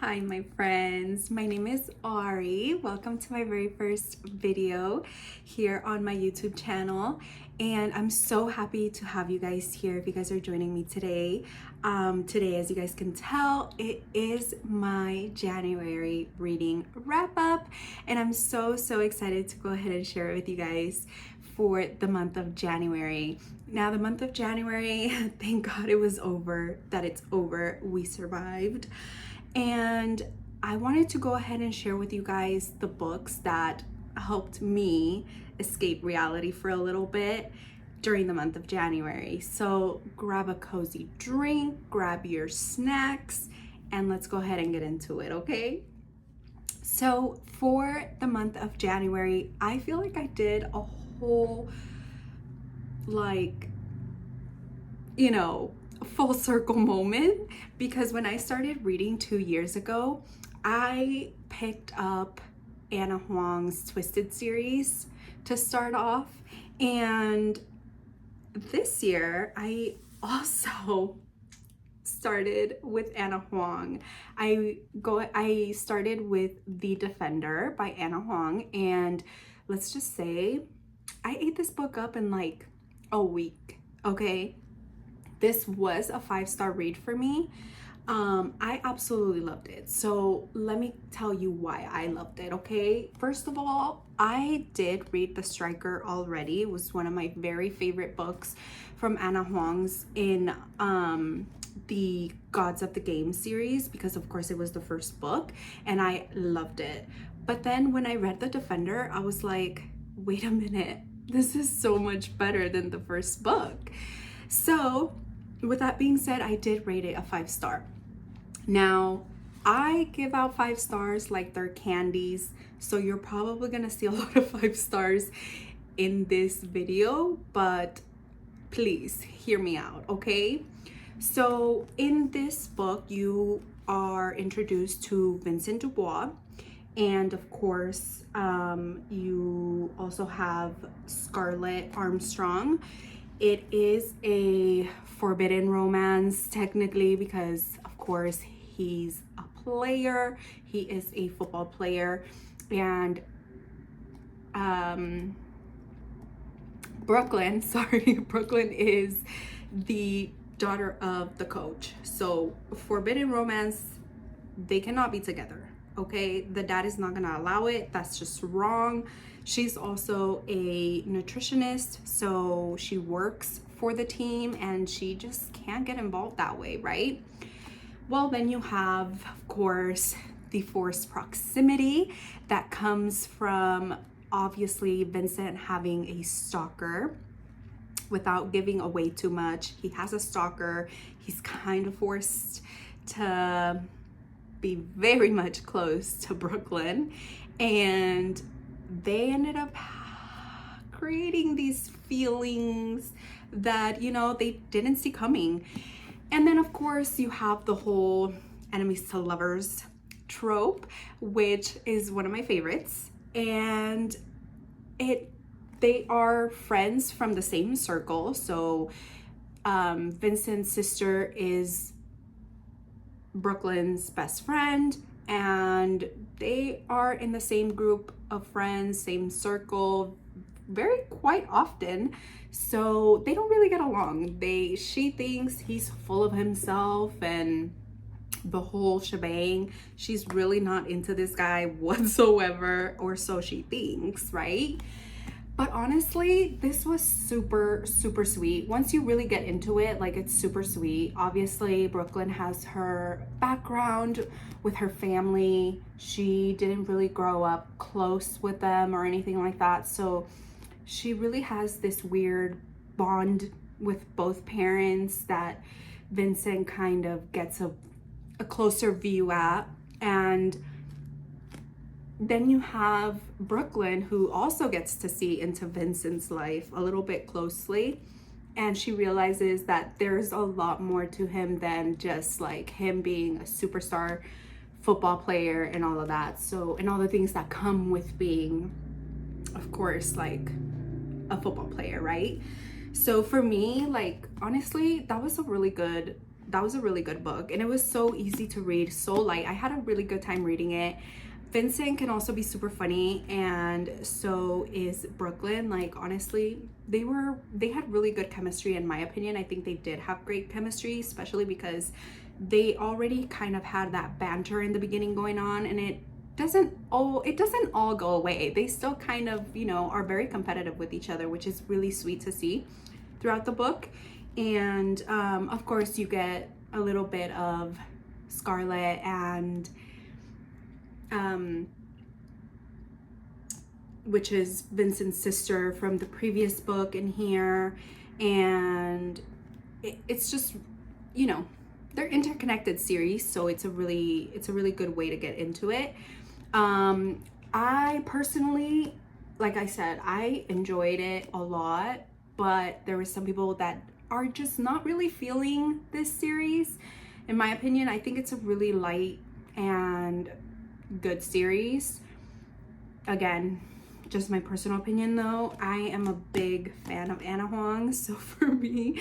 Hi my friends, my name is Ari. Welcome to my very first video here on my YouTube channel, and I'm so happy to have you guys here if you guys are joining me today. Today, as you guys can tell, it is my January reading wrap up, and I'm so excited to go ahead and share it with you guys for the month of January. Now the month of January, thank God it was over, that it's over, we survived. And I wanted to go ahead and share with you guys the books that helped me escape reality for a little bit during the month of January. So grab a cozy drink, grab your snacks, and let's go ahead and get into it, okay? So for the month of January, I feel like I did a whole, full circle moment, because when I started reading 2 years ago, I picked up Anna Huang's Twisted series to start off, and this year I also started with Anna Huang. I started with The Defender by Anna Huang, and let's just say I ate this book up in like a week, okay? This was a 5-star read for me. I absolutely loved it. So let me tell you why I loved it, okay? First of all, I did read The Striker already. It was one of my very favorite books from Anna Huang's in the Gods of the Game series, because of course it was the first book and I loved it. But then when I read The Defender, I was like, wait a minute, this is so much better than the first book. So with that being said, I did rate it a 5-star. Now, I give out 5 stars like they're candies, so you're probably gonna see a lot of 5 stars in this video, but please hear me out, okay? So in this book, you are introduced to Vincent Dubois, and of course, you also have Scarlett Armstrong. It is a forbidden romance technically, because of course he's a player, he is a football player, and Brooklyn is the daughter of the coach. So forbidden romance, they cannot be together, okay? The dad is not gonna allow it. That's just wrong. She's also a nutritionist, so she works for the team and she just can't get involved that way, right? Well, then you have, of course, the forced proximity that comes from obviously Vincent having a stalker. Without giving away too much, he has a stalker. He's kind of forced to be very much close to Brooklyn, and they ended up creating these feelings that, they didn't see coming. And then of course you have the whole enemies to lovers trope, which is one of my favorites. And they are friends from the same circle. So Vincent's sister is Brooklyn's best friend, and they are in the same group of friends, same circle, quite often. So they don't really get along. She thinks he's full of himself and the whole shebang. She's really not into this guy whatsoever, or so she thinks, right? But honestly, this was super sweet. Once you really get into it, it's super sweet. Obviously, Brooklyn has her background with her family. She didn't really grow up close with them or anything like that. So she really has this weird bond with both parents that Vincent kind of gets a closer view at. And then you have Brooklyn, who also gets to see into Vincent's life a little bit closely, and she realizes that there's a lot more to him than just him being a superstar football player and all of that. So, and all the things that come with being, of course, a football player, right? So for me, honestly, that was a really good that was a really good book, and it was so easy to read, so light. I had a really good time reading it. Vincent can also be super funny, and so is Brooklyn. Like, honestly, they had really good chemistry, in my opinion. I think they did have great chemistry, especially because they already kind of had that banter in the beginning going on, and it doesn't all go away. They still kind of, you know, are very competitive with each other, which is really sweet to see throughout the book. And of course, you get a little bit of Scarlet and which is Vincent's sister from the previous book in here, and it's just, you know, they're interconnected series, so it's a really good way to get into it. I personally, like I said, I enjoyed it a lot, but there were some people that are just not really feeling this series. In my opinion, I think it's a really light and good series. Again, just my personal opinion though, I am a big fan of Anna Huang, so for me,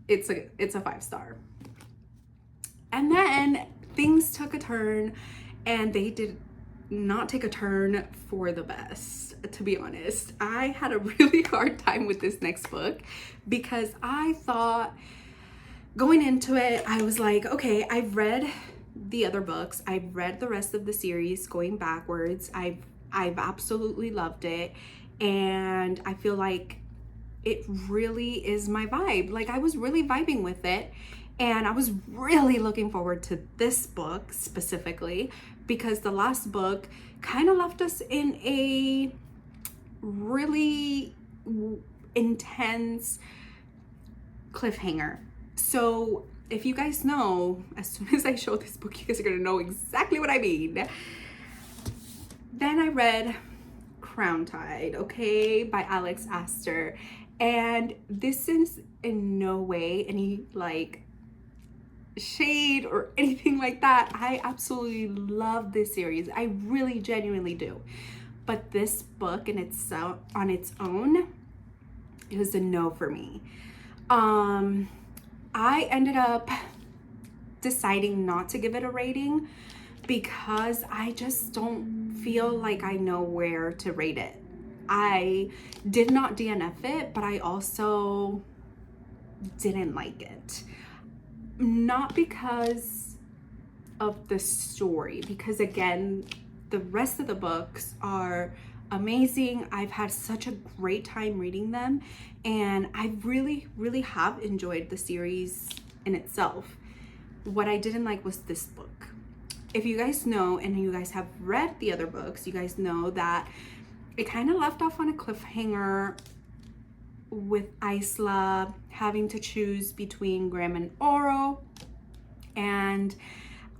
it's a 5-star. And then things took a turn, and they did not take a turn for the best, to be honest. I had a really hard time with this next book because I thought, going into it, I was like, okay, I've read the other books, I've read the rest of the series going backwards, I've absolutely loved it, and I feel like it really is my vibe. Like, I was really vibing with it, and I was really looking forward to this book specifically because the last book kind of left us in a really intense cliffhanger. So if you guys know, as soon as I show this book, you guys are gonna know exactly what I mean. Then I read Crowntide, okay, by Aster, and this is in no way any like shade or anything like that. I absolutely love this series. I really genuinely do. But this book in itself, on its own, it was a no for me. I ended up deciding not to give it a rating because I just don't feel like I know where to rate it. I did not DNF it, but I also didn't like it. Not because of the story, because again, the rest of the books are amazing. I've had such a great time reading them, and I really have enjoyed the series in itself. What I didn't like was this book. If you guys know, and you guys have read the other books, you guys know that it kind of left off on a cliffhanger with Isla having to choose between Graham and Oro. And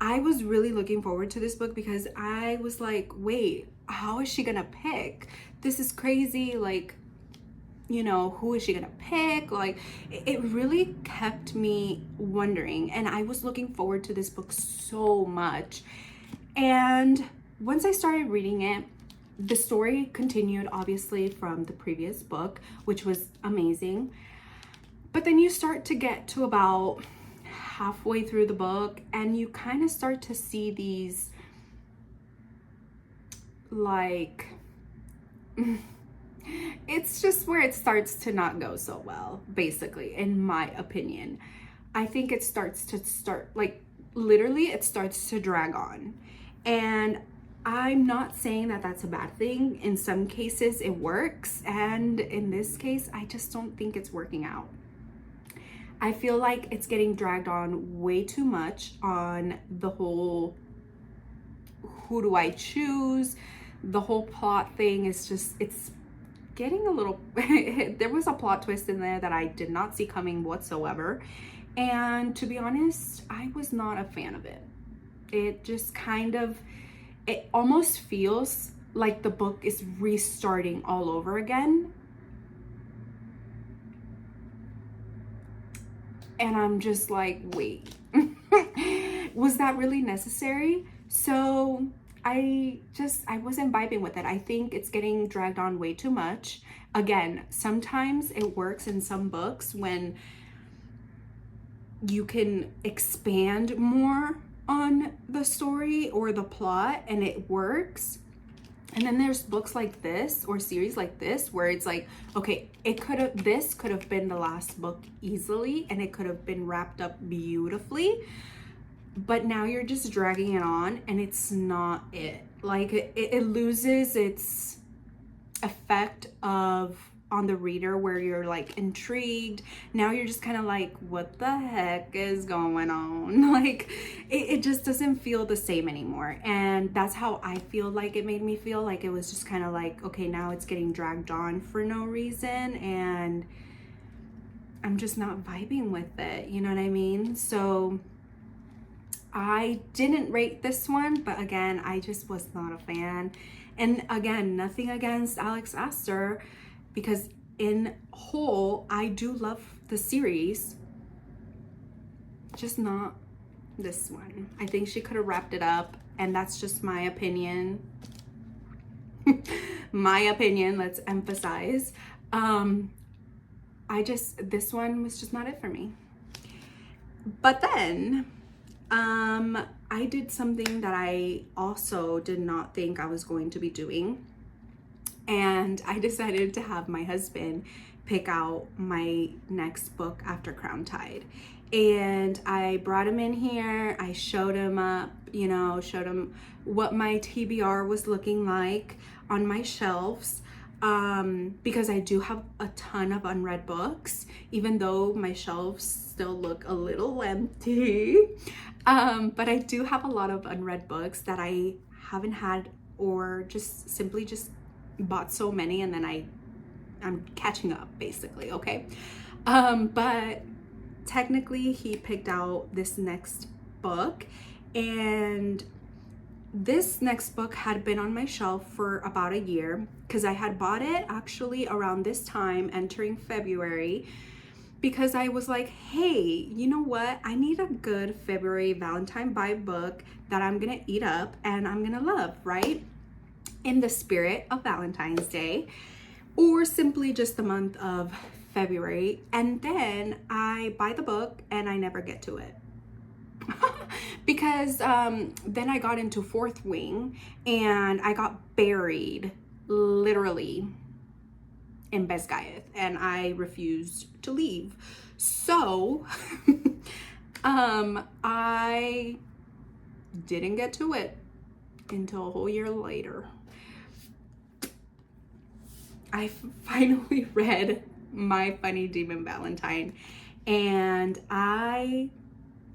I was really looking forward to this book because I was like, wait, how is she gonna pick? This is crazy. Like, you know, who is she gonna pick? Like, it really kept me wondering, and I was looking forward to this book so much. And once I started reading it, the story continued obviously from the previous book, which was amazing. But then you start to get to about halfway through the book, and you kind of start to see these, like, it's just where it starts to not go so well, basically, in my opinion. I think it starts like, literally, it starts to drag on. And I'm not saying that that's a bad thing. In some cases, it works. And in this case, I just don't think it's working out. I feel like it's getting dragged on way too much on the whole, who do I choose? The whole plot thing is just, it's getting a little, there was a plot twist in there that I did not see coming whatsoever. And to be honest, I was not a fan of it. It just kind of, it almost feels like the book is restarting all over again. And I'm just like, wait, was that really necessary? So I wasn't vibing with it. I think it's getting dragged on way too much. Again, sometimes it works in some books when you can expand more on the story or the plot and it works. And then there's books like this or series like this where it's like, okay, this could have been the last book easily and it could have been wrapped up beautifully, but now you're just dragging it on and it's not it. Like it loses its effect of on the reader where you're like intrigued. Now you're just kind of like, what the heck is going on? Like it just doesn't feel the same anymore. And that's how I feel like it made me feel. Like it was just kind of like, okay, now it's getting dragged on for no reason and I'm just not vibing with it, you know what I mean? So I didn't rate this one, but again, I just was not a fan. And again, nothing against Alex Aster, because in whole, I do love the series, just not this one. I think she could have wrapped it up, and that's just my opinion. My opinion, let's emphasize. This one was just not it for me. But then, I did something that I also did not think I was going to be doing. And I decided to have my husband pick out my next book after Crowntide. And I brought him in here. I showed him up, showed him what my TBR was looking like on my shelves. Because I do have a ton of unread books, even though my shelves still look a little empty. But I do have a lot of unread books that I haven't had, or just simply just bought so many and then I'm catching up basically, okay? But technically he picked out this next book, and this next book had been on my shelf for about a year because I had bought it actually around this time, entering February, because I was like, hey, you know what? I need a good February Valentine vibe book that I'm gonna eat up and I'm gonna love, right? In the spirit of Valentine's Day, or simply just the month of February. And then I buy the book and I never get to it. Because then I got into Fourth Wing and I got buried literally in Bezgayeth and I refused to leave. So I didn't get to it until a whole year later. I finally read My Funny Demon Valentine, and I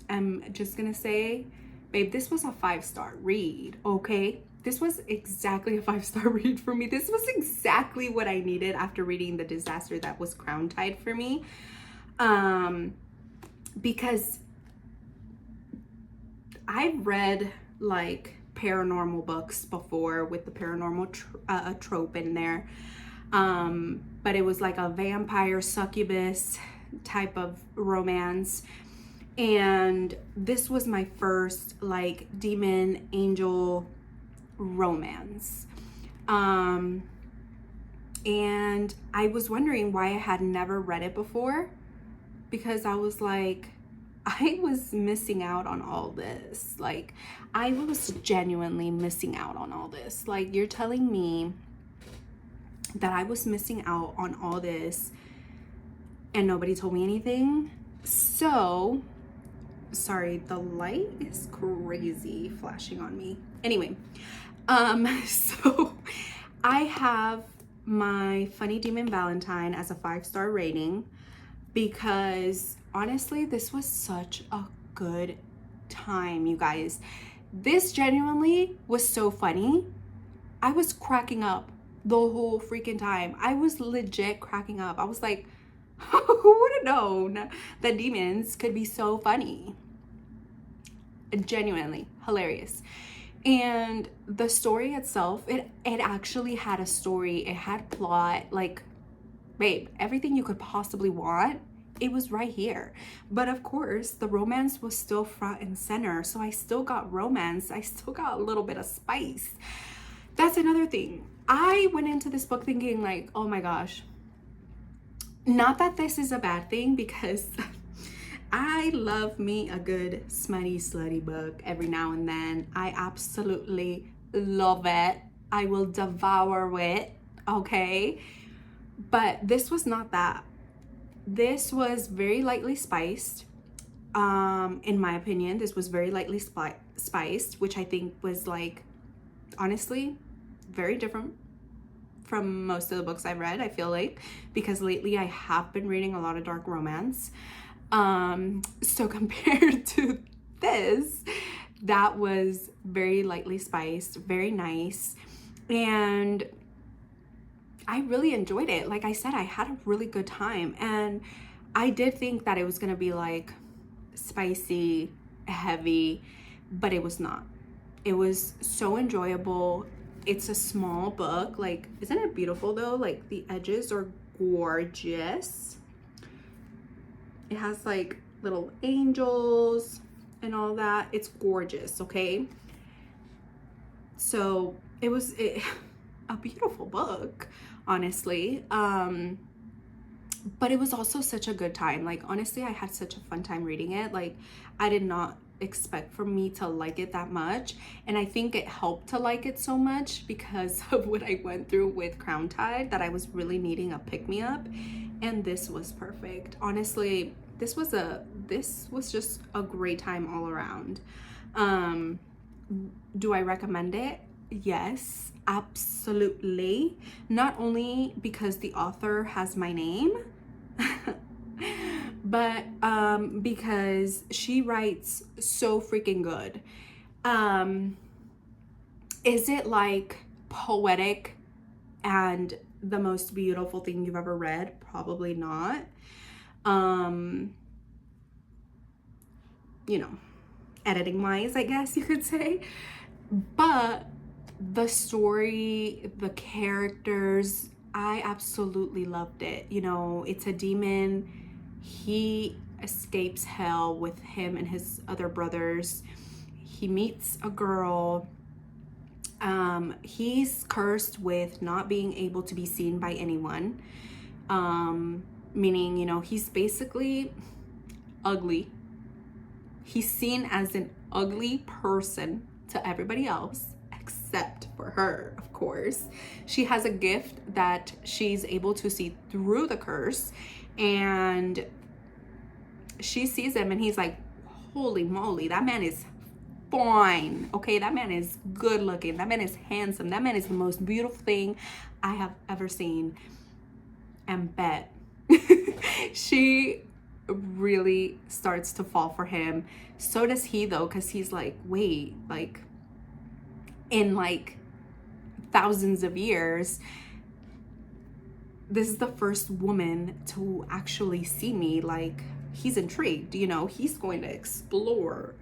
am just gonna say, babe, this was a 5-star read, okay? This was exactly a 5-star read for me. This was exactly what I needed after reading the disaster that was Crowntide for me. Because I've read like paranormal books before with the paranormal trope in there. But it was like a vampire succubus type of romance. And this was my first like demon angel romance. And I was wondering why I had never read it before, because I was like, I was missing out on all this. Like, I was genuinely missing out on all this. Like, you're telling me that I was missing out on all this and nobody told me anything? So, sorry, the light is crazy flashing on me. Anyway, so I have My Funny Demon Valentine as a 5-star rating because honestly, this was such a good time, you guys. This genuinely was so funny. I was cracking up the whole freaking time. I was legit cracking up. I was like, who would have known that demons could be so funny? Genuinely hilarious. And the story itself, it actually had a story. It had plot. Like, babe, everything you could possibly want, it was right here. But of course, the romance was still front and center. So I still got romance. I still got a little bit of spice. That's another thing. I went into this book thinking like, oh my gosh, not that this is a bad thing, because I love me a good smutty slutty book every now and then. I absolutely love it. I will devour it, okay? But this was not that. This was very lightly spiced. In my opinion, this was very lightly spiced, which I think was like, honestly, very different from most of the books I've read, I feel like, because lately I have been reading a lot of dark romance. So compared to this, that was very lightly spiced, very nice, and I really enjoyed it. Like I said, I had a really good time, and I did think that it was gonna be like spicy, heavy, but it was not. It was so enjoyable. It's a small book. Like, isn't it beautiful though? Like, the edges are gorgeous. It has like little angels and all that. It's gorgeous, okay? So it was a beautiful book, honestly. But it was also such a good time. Like, honestly, I had such a fun time reading it. Like, I did not expect for me to like it that much, and I think it helped to like it so much because of what I went through with Crowntide, that I was really needing a pick-me-up, and this was perfect. Honestly, this was just a great time all around. Do I recommend it? Yes, absolutely. Not only because the author has my name, but because she writes so freaking good. Is it like poetic and the most beautiful thing you've ever read? Probably not. You know, editing wise, I guess you could say. But the story, the characters, I absolutely loved it. You know, it's a demon. He escapes hell with him and his other brothers. He meets a girl. He's cursed with not being able to be seen by anyone. Meaning, you know, he's basically ugly. He's seen as an ugly person to everybody else, except for her, of course. She has a gift that she's able to see through the curse, and she sees him and he's like, holy moly, that man is fine, okay? That man is good looking, that man is handsome, that man is the most beautiful thing I have ever seen. And bet she really starts to fall for him. So does he though, because he's like, wait, like in like thousands of years, this is the first woman to actually see me. Like, he's intrigued, you know, he's going to explore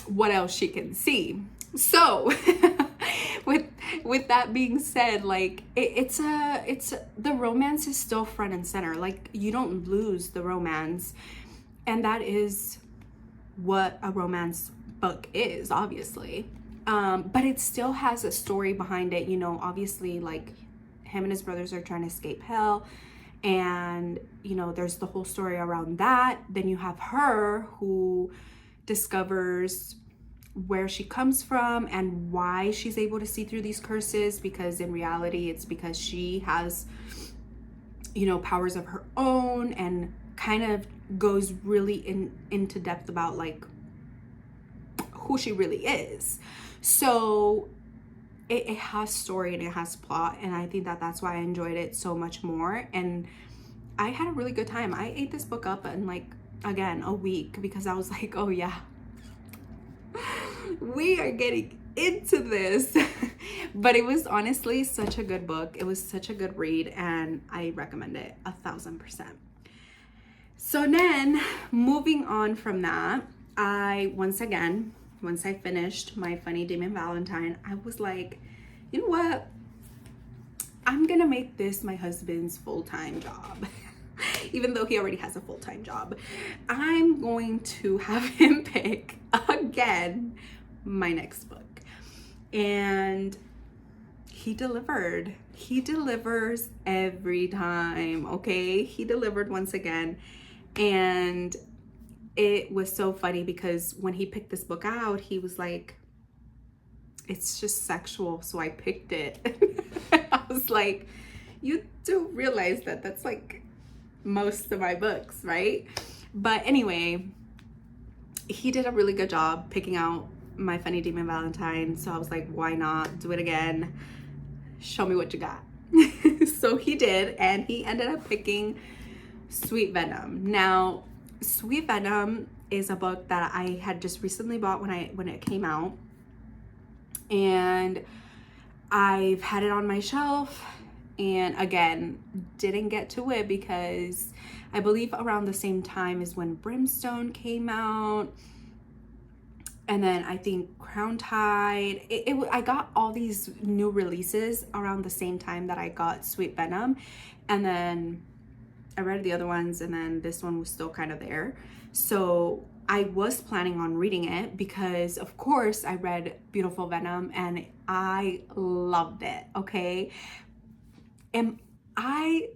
what else she can see. So with that being said, like it's the romance is still front and center. Like, you don't lose the romance, and that is what a romance book is, obviously. But it still has a story behind it, you know. Obviously, like, him and his brothers are trying to escape hell, and you know, there's the whole story around that. Then you have her who discovers where she comes from and why she's able to see through these curses, because in reality it's because she has, you know, powers of her own, and kind of goes really into depth about like who she really is. So it has story and it has plot, and I think that that's why I enjoyed it so much more, and I had a really good time. I ate this book up in like, again, a week, because I was like, oh yeah, we are getting into this. But it was honestly such a good book. It was such a good read, and I recommend it 1000%. So then, moving on from that, once I finished my Funny Demon Valentine, I was like, you know what? I'm gonna make this my husband's full-time job. Even though he already has a full-time job, I'm going to have him pick again my next book. And he delivered. He delivers every time, okay? He delivered once again. And it was so funny because when he picked this book out, he was like, it's just sexual, so I picked it. I was like, you do realize that that's like most of my books, right? But anyway, he did a really good job picking out my Funny Demon Valentine. So I was like, why not do it again? Show me what you got. So he did, and he ended up picking Sweet Venom. Now, Sweet Venom is a book that I had just recently bought when it came out, and I've had it on my shelf, and again, didn't get to it because I believe around the same time is when Brimstone came out, and then I think Crowntide. I got all these new releases around the same time that I got Sweet Venom, and then I read the other ones, and then this one was still kind of there. So I was planning on reading it because, of course, I read Beautiful Venom and I loved it, okay? And I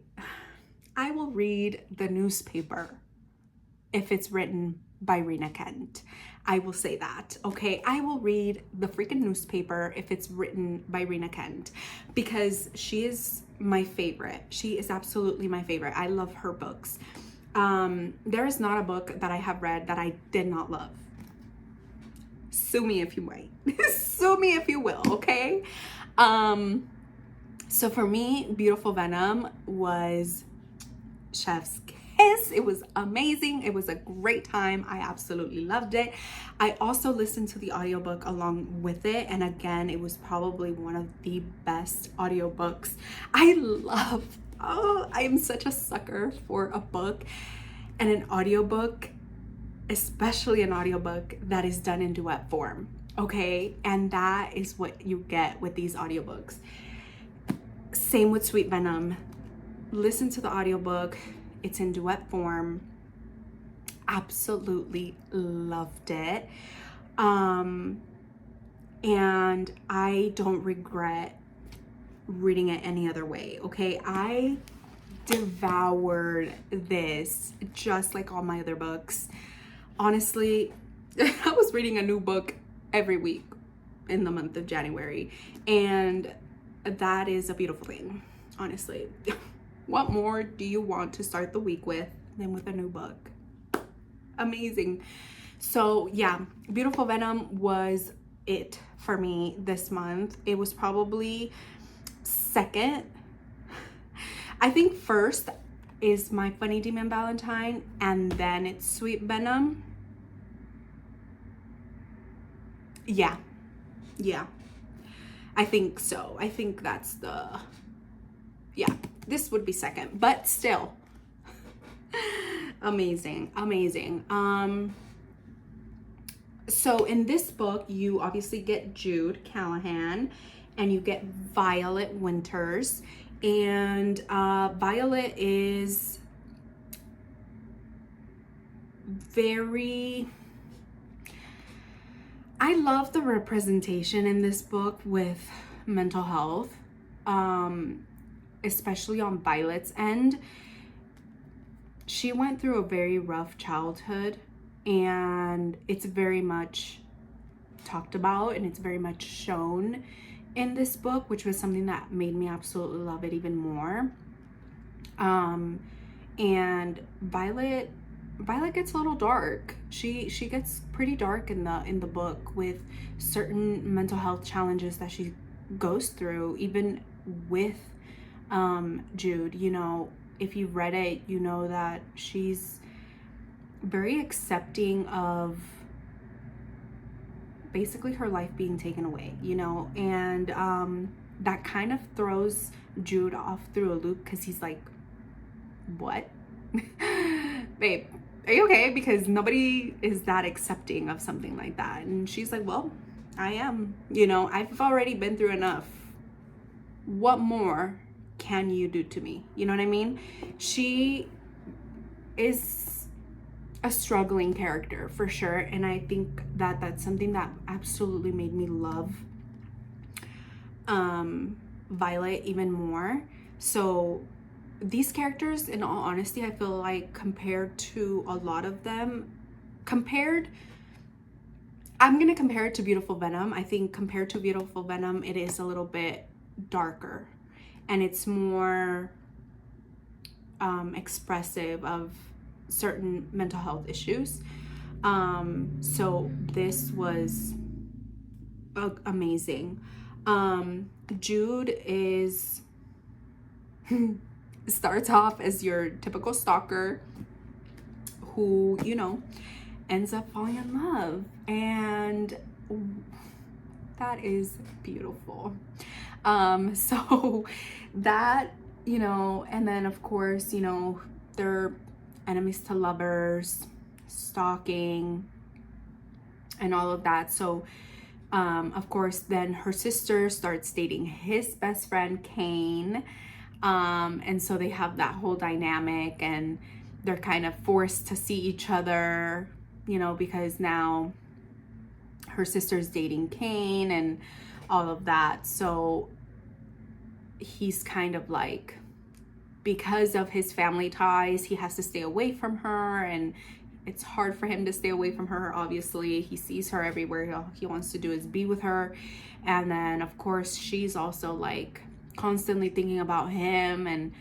will read the newspaper if it's written by Rina Kent. I will say that, okay? I will read the freaking newspaper if it's written by Rina Kent because she is my favorite. She is absolutely my favorite. I love her books. There is not a book that I have read that I did not love. Sue me if you might. Sue me if you will, okay? So for me, Beautiful Venom was chef's kiss. It was amazing. It was a great time. I absolutely loved it. I also listened to the audiobook along with it, and again, it was probably one of the best audiobooks. I'm such a sucker for a book and an audiobook, especially an audiobook that is done in duet form, okay? And that is what you get with these audiobooks. Same with Sweet Venom. Listen to the audiobook. It's in duet form. Absolutely loved it. And I don't regret reading it any other way, okay? I devoured this just like all my other books. Honestly, I was reading a new book every week in the month of January, and that is a beautiful thing, honestly. What more do you want to start the week with than with a new book? Amazing. So yeah, Beautiful Venom was it for me this month. It was probably second. I think first is my Funny Demon Valentine, and then it's Sweet Venom. Yeah. I think so. I think that's this would be second, but still amazing. So in this book, you obviously get Jude Callahan and you get Violet Winters, and Violet is I love the representation in this book with mental health, especially on Violet's end. She went through a very rough childhood, and it's very much talked about and it's very much shown in this book, which was something that made me absolutely love it even more. And Violet gets a little dark. She gets pretty dark in the book with certain mental health challenges that she goes through, even with Jude. You know, if you've read it, you know that she's very accepting of basically her life being taken away, you know, and that kind of throws Jude off through a loop because he's like, what? Babe, are you okay? Because nobody is that accepting of something like that. And she's like, well, I am, you know, I've already been through enough. What more can you do to me? You know what I mean? She is a struggling character for sure, and I think that that's something that absolutely made me love Violet even more. So these characters, in all honesty, I feel like compared to a lot of them, I'm gonna compare it to Beautiful Venom. I think compared to Beautiful Venom, it is a little bit darker, and it's more expressive of certain mental health issues. So this was amazing. Jude is starts off as your typical stalker who, you know, ends up falling in love, and that is beautiful. So that, you know, and then of course, you know, they're enemies to lovers, stalking, and all of that. So of course, then her sister starts dating his best friend Kane, and so they have that whole dynamic, and they're kind of forced to see each other, you know, because now her sister's dating Kane and all of that. So he's kind of like, because of his family ties, he has to stay away from her, and it's hard for him to stay away from her. Obviously, he sees her everywhere. All he wants to do is be with her. And then of course she's also like constantly thinking about him and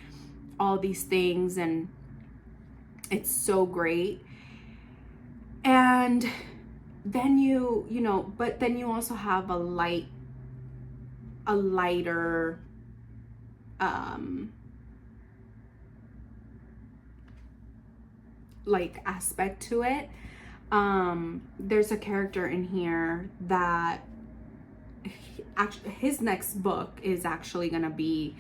all these things, and it's so great. And then you know, but then you also have a lighter like aspect to it. There's a character in here that actually his next book is actually gonna be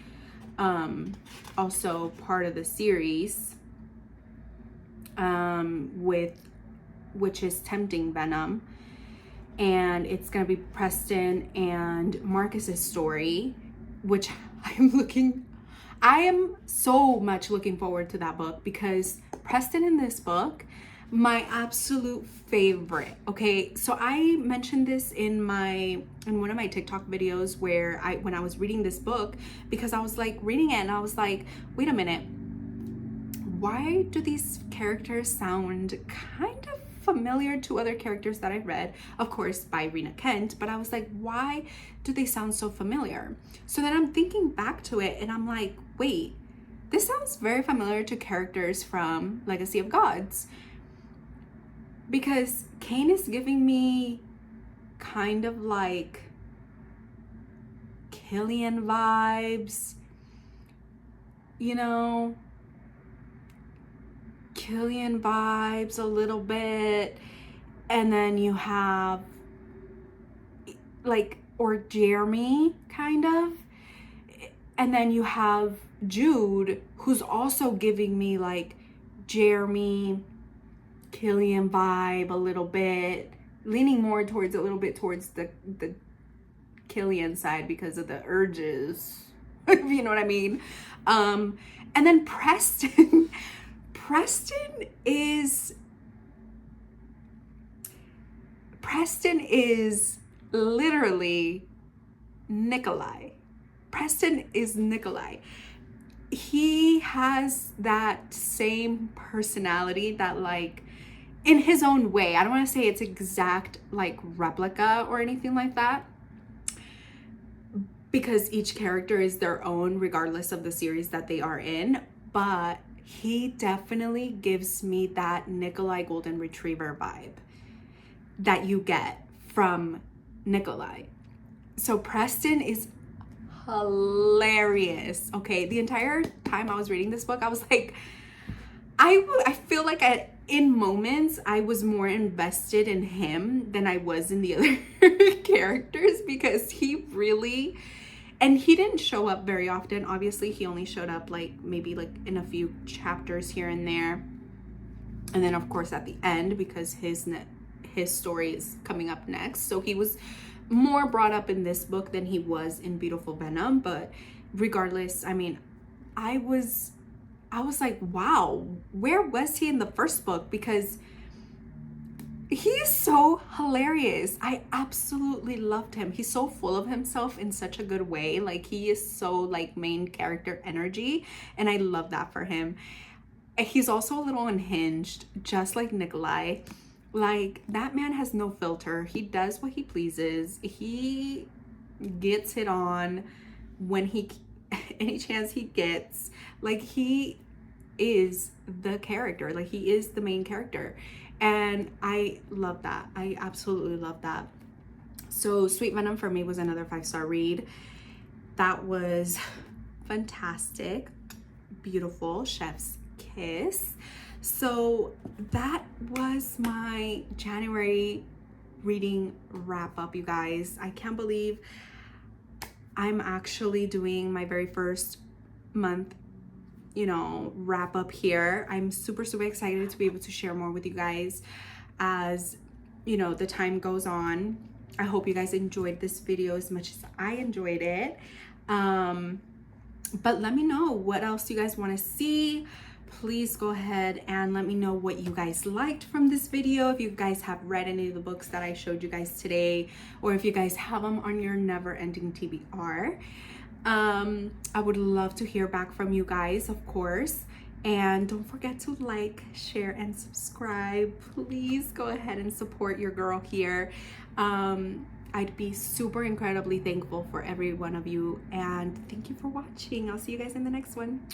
also part of the series, which is Tempting Venom, and it's gonna be Preston and Marcus's story, which I am so much looking forward to that book, because Preston in this book, my absolute favorite. Okay, so I mentioned this in one of my TikTok videos where when I was reading this book, because I was like reading it and I was like, wait a minute, why do these characters sound kind of familiar to other characters that I read, of course by Rina Kent, but I was like, why do they sound so familiar? So then I'm thinking back to it and I'm like, wait, this sounds very familiar to characters from Legacy of Gods, because Cain is giving me kind of like Killian vibes, you know, Killian vibes a little bit. And then you have like, or Jeremy kind of, and then you have Jude, who's also giving me like Jeremy, Killian vibe a little bit, leaning more towards a little bit towards the Killian side because of the urges, if you know what I mean. And then Preston is literally Nikolai. Preston is Nikolai. He has that same personality that, like, in his own way, I don't want to say it's exact like replica or anything like that, because each character is their own regardless of the series that they are in, but he definitely gives me that Nikolai Golden Retriever vibe that you get from Nikolai. So Preston is hilarious. Okay, the entire time I was reading this book, I was like, I feel like in moments I was more invested in him than I was in the other characters, because he really, and he didn't show up very often. Obviously, he only showed up like maybe like in a few chapters here and there, and then of course at the end, because his story is coming up next. So he was more brought up in this book than he was in Beautiful Venom. But regardless, I mean, I was like, wow, where was he in the first book? Because He's so hilarious. I absolutely loved him. He's so full of himself in such a good way. Like, he is so like main character energy, and I love that for him. He's also a little unhinged, just like Nikolai. Like, that man has no filter. He does what he pleases. He gets it on when he any chance he gets. Like, he is the character. Like, he is the main character. And I love that. I absolutely love that. So Sweet Venom for me was another 5-star read. That was fantastic. Beautiful. Chef's kiss. So that was my January reading wrap up, you guys. I can't believe I'm actually doing my very first month, you know, wrap up here. I'm super excited to be able to share more with you guys as, you know, the time goes on. I hope you guys enjoyed this video as much as I enjoyed it. But let me know what else you guys want to see. Please go ahead and let me know what you guys liked from this video. If you guys have read any of the books that I showed you guys today, or if you guys have them on your never-ending TBR. I would love to hear back from you guys, of course. And don't forget to like, share, and subscribe. Please go ahead and support your girl here. I'd be super incredibly thankful for every one of you. And thank you for watching. I'll see you guys in the next one.